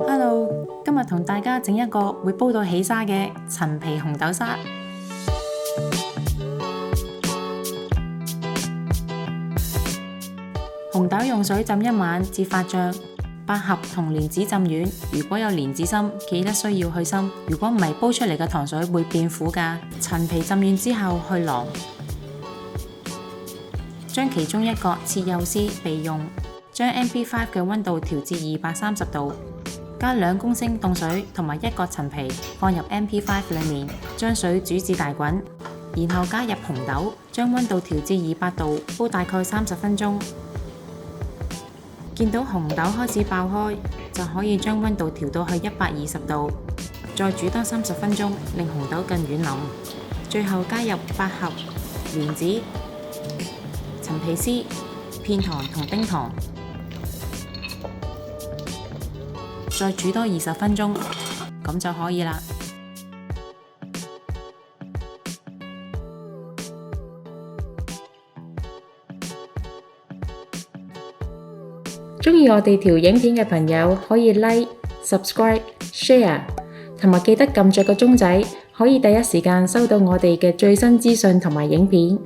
Hello，今日同大家整一個會煲到起沙嘅陳皮紅豆沙。紅豆用水浸一晚至發脹，百合同蓮子浸軟。如果有蓮子心，記得需要去心。如果唔係，煲出嚟嘅糖水會變苦㗎。陳皮浸軟之後去囊，將其中一角切幼絲備用。將 MP5 嘅溫度調至230度。加2公升凍水同埋1個陳皮放入 MP5 裏面，將水煮至大滾，然後加入紅豆，將溫度調至200度，煲大概30分鐘。見到紅豆開始爆開，就可以將溫度調到去120度，再煮多30分鐘，令紅豆更軟腍。最後加入百合、蓮子、陳皮絲、片糖同冰糖。再煮多20分鐘，咁就可以啦。鍾意我哋條影片嘅朋友可以 Like、Subscribe、Share， 同埋記得撳着個鐘仔，可以第一時間收到我哋嘅最新資訊同埋影片。